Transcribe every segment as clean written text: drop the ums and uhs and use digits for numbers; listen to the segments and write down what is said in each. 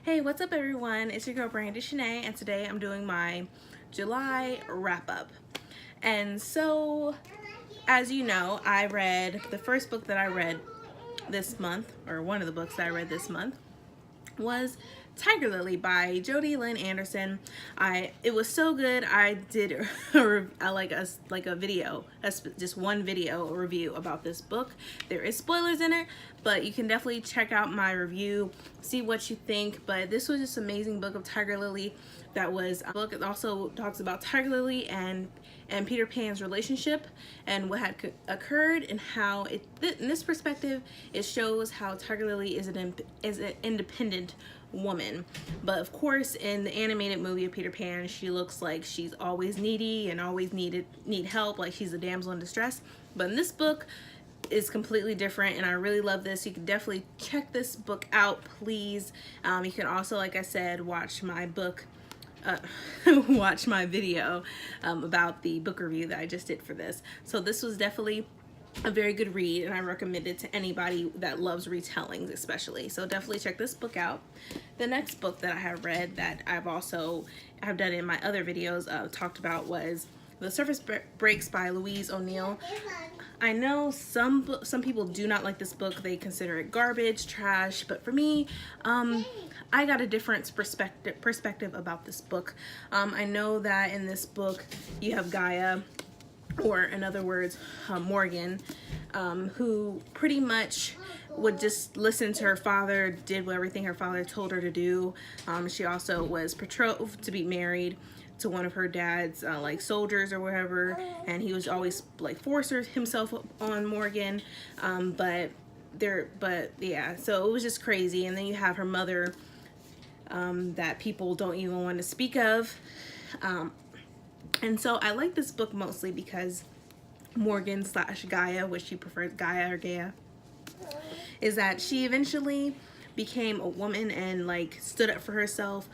Hey, what's up everyone? It's your girl Brandy Shanae, and today I'm doing my July wrap-up. And so, as you know, I read the first book that I read this month, or one of the books that I read this month, was Tiger Lily by Jodi Lynn Anderson. It was so good. I did a video, just one video review about this book. There is spoilers in it, but you can definitely check out my review, see what you think. But this was just an amazing book of Tiger Lily. That was a book. It also talks about Tiger Lily and Peter Pan's relationship and what had occurred, and how in this perspective it shows how Tiger Lily is an independent woman. But of course, in the animated movie of Peter Pan, she looks like she's always needy and always need help, like she's a damsel in distress. But in this book is completely different, and I really love this. You can definitely check this book out, please. You can also, like I said, watch my book watch my video about the book review that I just did for this. So this was definitely a very good read, and I recommend it to anybody that loves retellings especially. So definitely check this book out. The next book that I have read that I've done in my other videos talked about was The Surface Breaks by Louise O'Neill. I know some people do not like this book. They consider it garbage, trash, but for me, I got a different perspective about this book. I know that in this book you have Gaia, or in other words, Morgan, who pretty much would just listen to her father, did everything her father told her to do. She also was betrothed to be married to one of her dad's like soldiers or whatever, and he was always like forcing himself on Morgan. But yeah, so it was just crazy. And then you have her mother, that people don't even want to speak of. And so I like this book mostly because Morgan / Gaia, which she prefers, Gaia or Gaia, is that she eventually became a woman and like stood up for herself,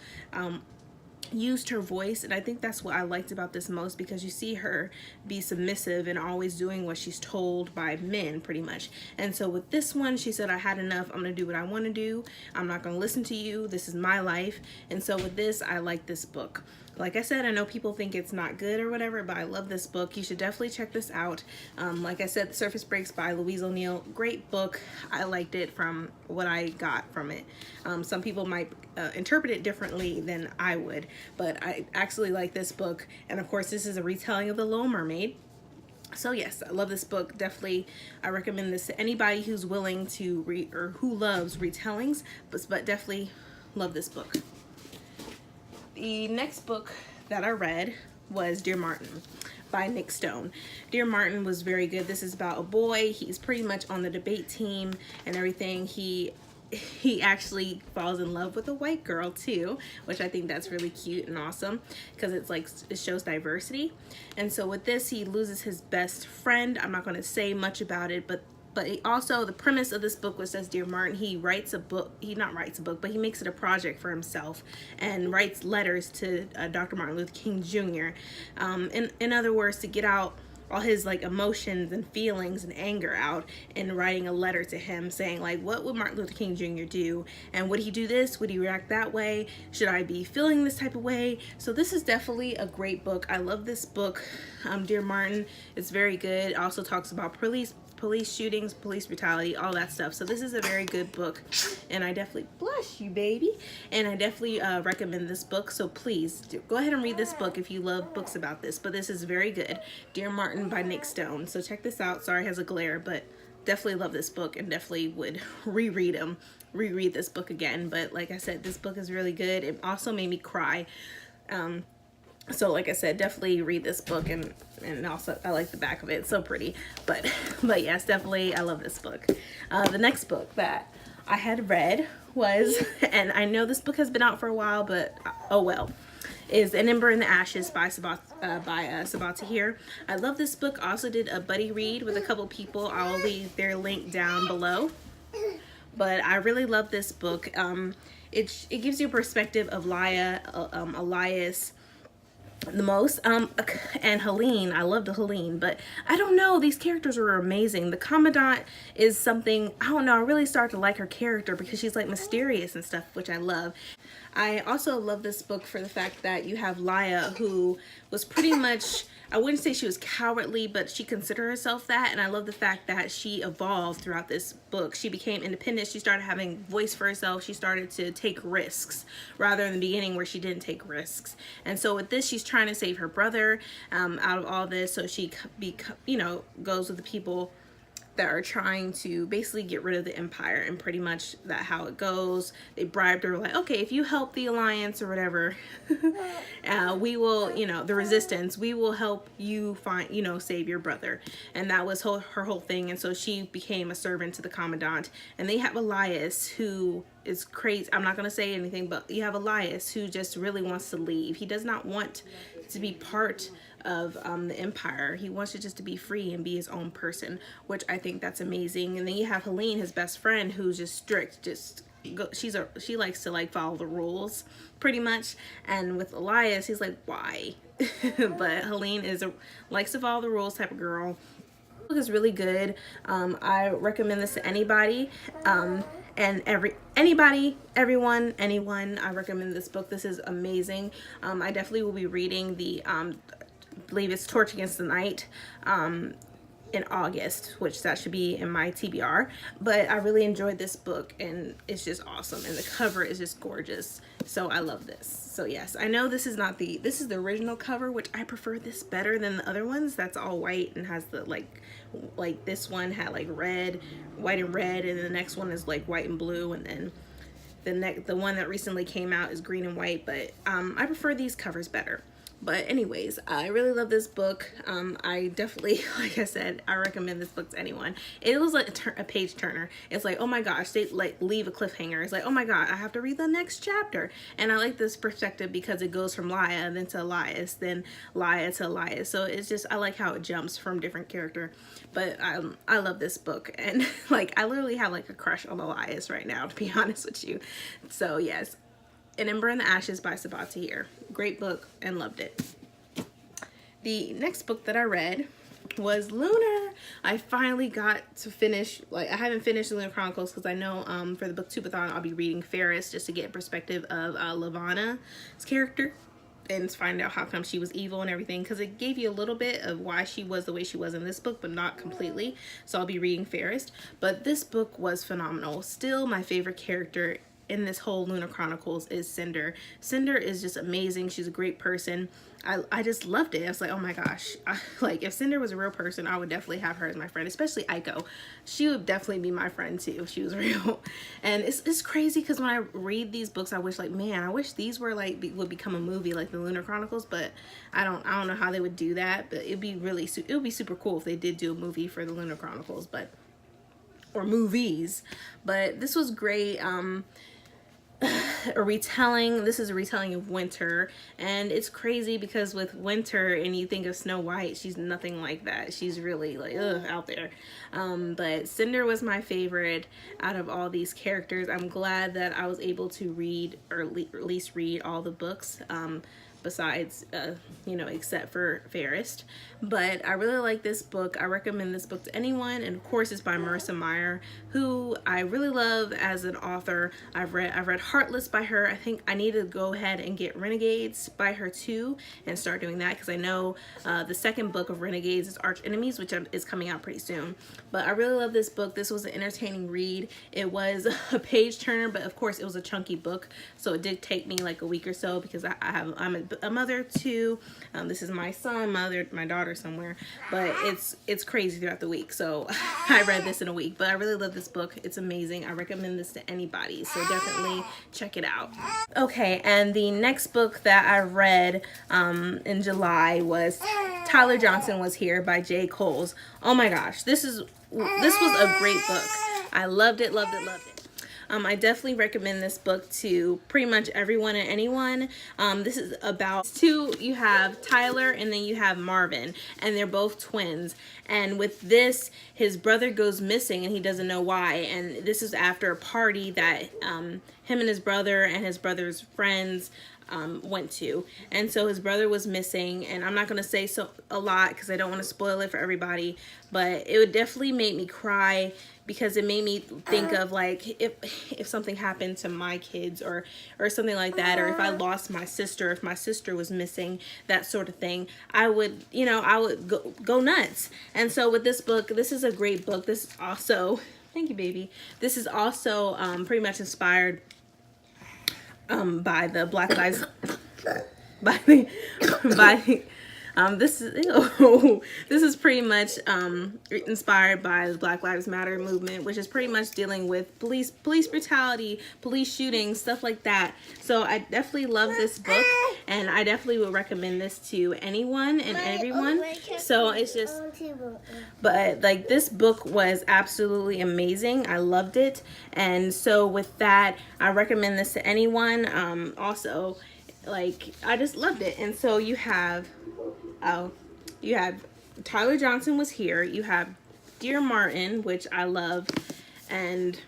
used her voice. And I think that's what I liked about this most, because you see her be submissive and always doing what she's told by men pretty much. And so with this one, she said, I had enough. I'm gonna do what I want to do. I'm not gonna listen to you. This is my life. And so with this, I like this book. Like I said, I know people think it's not good or whatever, but I love this book. You should definitely check this out. Like I said, The Surface Breaks by Louise O'Neill. Great book. I liked it from what I got from it. Some people might interpret it differently than I would, but I actually like this book. And of course, this is a retelling of The Little Mermaid. So yes, I love this book. Definitely, I recommend this to anybody who's willing to read or who loves retellings, but definitely love this book. The next book that I read was Dear Martin by Nick Stone. Dear Martin was very good. This is about a boy. He's pretty much on the debate team and everything. He actually falls in love with a white girl too, which I think that's really cute and awesome, because it's like it shows diversity. And so with this, he loses his best friend. I'm not going to say much about it, but also the premise of this book was, says Dear Martin, he writes a book. He not writes a book, but he makes it a project for himself and writes letters to Dr. Martin Luther King Jr. In other words, to get out all his like emotions and feelings and anger out, and writing a letter to him saying like, what would Martin Luther King Jr. do? And would he do this? Would he react that way? Should I be feeling this type of way? So this is definitely a great book. I love this book. Dear Martin, it's very good. It also talks about police shootings, police brutality, all that stuff. So this is a very good book, and I definitely, bless you baby, and I definitely recommend this book. So please go ahead and read this book if you love books about this. But this is very good. Dear Martin by Nick Stone. So check this out. Sorry it has a glare, but definitely love this book and definitely would reread this book again. But like I said, this book is really good. It also made me cry. So like I said, definitely read this book, and also I like the back of it. It's so pretty. But yes, definitely I love this book. The next book that I had read was, and I know this book has been out for a while, but oh well, is An Ember in the Ashes by Sabaa Tahir. I love this book. I also did a buddy read with a couple people. I'll leave their link down below. But I really love this book. It gives you a perspective of Elias, the most. And Helene, I loved Helene, but I don't know, these characters were amazing. The Commandant is something, I don't know, I really started to like her character because she's like mysterious and stuff, which I love. I also love this book for the fact that you have Laya, who was pretty much, I wouldn't say she was cowardly, but she considered herself that. And I love the fact that she evolved throughout this book. She became independent. She started having voice for herself. She started to take risks rather than the beginning where she didn't take risks. And so with this, she's trying to save her brother out of all this. So she, goes with the people that are trying to basically get rid of the Empire, and pretty much that how it goes. They bribed her like, okay, if you help the Alliance or whatever, we will, the Resistance, we will help you find, save your brother. And that was her whole thing. And so she became a servant to the Commandant. And they have Elias, who is crazy. I'm not going to say anything, but you have Elias, who just really wants to leave. He does not want to be part of the Empire. He wants to just to be free and be his own person, which I think that's amazing. And then you have Helene, his best friend, who's just strict, she likes to like follow the rules pretty much. And with Elias, he's like, why? But Helene likes to follow the rules type of girl. The book is really good. I recommend this to anybody. And anyone, I recommend this book. This is amazing. I definitely will be reading the I believe it's Torch Against the Night in August, which that should be in my TBR. But I really enjoyed this book, and it's just awesome, and the cover is just gorgeous. So I love this. So yes, I know this is the original cover, which I prefer this better than the other ones. That's all white and has the like this one had like white and red, and the next one is like white and blue, and then the one that recently came out is green and white. But I prefer these covers better. But anyways, I really love this book. I definitely, like I said, I recommend this book to anyone. It was like a page turner. It's like, oh my gosh, they like leave a cliffhanger. It's like, oh my god, I have to read the next chapter. And I like this perspective because it goes from Laya, then to Elias, then Laya to Elias. So it's just, I like how it jumps from different character. But I love this book. And like, I literally have like a crush on Elias right now, to be honest with you. So yes. An Ember in the Ashes by Sabaa Tahir. Great book, and loved it. The next book that I read was Lunar. I finally got to finish, I haven't finished the Lunar Chronicles because I know for the Booktubeathon I'll be reading Ferris just to get a perspective of Lavana's character and find out how come she was evil and everything, because it gave you a little bit of why she was the way she was in this book, but not completely. So I'll be reading Ferris. But this book was phenomenal. Still my favorite character in this whole Lunar Chronicles is Cinder. Cinder is just amazing. She's a great person. I just loved it. I was like, oh my gosh. Like, if Cinder was a real person, I would definitely have her as my friend, especially Aiko. She would definitely be my friend too if she was real. And it's crazy because when I read these books, I wish like, man, I wish these were like, would become a movie like the Lunar Chronicles, but I don't know how they would do that, but it would be super cool if they did do a movie for the Lunar Chronicles, or movies. But this was great. This is a retelling of Winter, and it's crazy because with Winter and you think of Snow White, she's nothing like that. She's really like out there. But Cinder was my favorite out of all these characters. I'm glad that I was able to read, or at least read all the books besides except for Ferris. But I really like this book. I recommend this book to anyone, and of course it's by Marissa Meyer, who I really love as an author. I've read Heartless by her. I think I need to go ahead and get Renegades by her too and start doing that, because I know the second book of Renegades is Arch Enemies, which is coming out pretty soon. But I really love this book. This was an entertaining read. It was a page turner, but of course it was a chunky book, so it did take me like a week or so, because I'm a mother too. This is my son, my daughter somewhere, but it's crazy throughout the week. So I read this in a week, but I really love this book. It's amazing. I recommend this to anybody, so definitely check it out. Okay, and the next book that I read in July was Tyler Johnson Was Here by J. Coles. Oh my gosh, this was a great book. I loved it. I definitely recommend this book to pretty much everyone and anyone. This is about you have Tyler and then you have Marvin, and they're both twins. And with this, his brother goes missing and he doesn't know why. And this is after a party that him and his brother and his brother's friends went to. And so his brother was missing, and I'm not going to say a lot because I don't want to spoil it for everybody, but it would definitely make me cry because it made me think of like if something happened to my kids or something like that, or if I lost my sister, if my sister was missing, that sort of thing, I would, you know, I would go nuts. And so with this book, this is a great book. This is also, thank you, baby. This is also pretty much inspired by the Black Lives this is pretty much inspired by the Black Lives Matter movement, which is pretty much dealing with police brutality, police shootings, stuff like that. So I definitely love this book, and I definitely would recommend this to anyone and everyone. So it's just, but like, this book was absolutely amazing. I loved it. And so with that, I recommend this to anyone. Also, like, I just loved it. And so you have Tyler Johnson was here. You have Dear Martin, which I love. And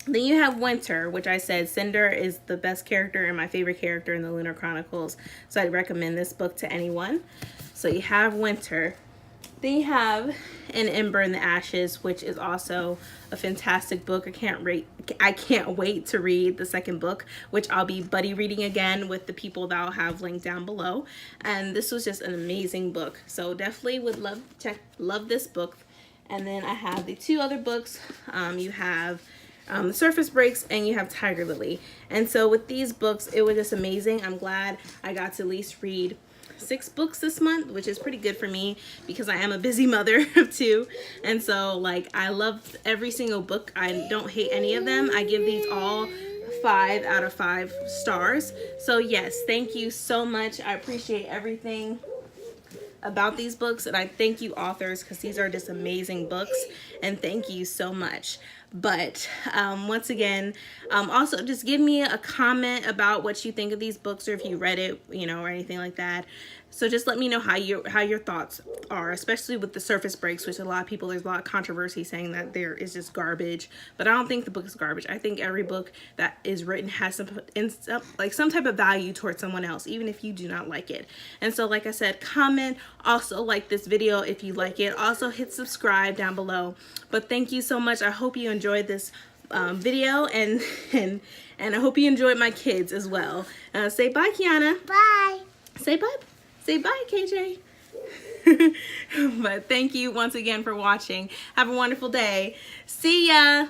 then you have Winter, which I said Cinder is the best character and my favorite character in the Lunar Chronicles. So I'd recommend this book to anyone. So you have Winter. Then you have An Ember in the Ashes, which is also a fantastic book. I can't wait to read the second book, which I'll be buddy reading again with the people that I'll have linked down below. And this was just an amazing book. So definitely would love this book. And then I have the two other books. You have The Surface Breaks, and you have Tiger Lily. And so with these books, it was just amazing. I'm glad I got to at least read 6 books this month, which is pretty good for me because I am a busy mother of 2. And so, like, I love every single book. I don't hate any of them. I give these all 5 out of 5 stars. So yes, thank you so much. I appreciate everything about these books, and I thank you, authors, because these are just amazing books, and thank you so much. But once again, also just give me a comment about what you think of these books, or if you read it, you know, or anything like that. So just let me know how your thoughts are, especially with The Surface Breaks, which there's a lot of controversy saying that there is just garbage. But I don't think the book is garbage. I think every book that is written has some type of value towards someone else, even if you do not like it. And so, like I said, comment, also like this video if you like it. Also hit subscribe down below. But thank you so much. I hope you enjoyed this video, and I hope you enjoyed my kids as well. Say bye, Kiana. Bye. Say bye. Say bye, KJ. But thank you once again for watching. Have a wonderful day. See ya.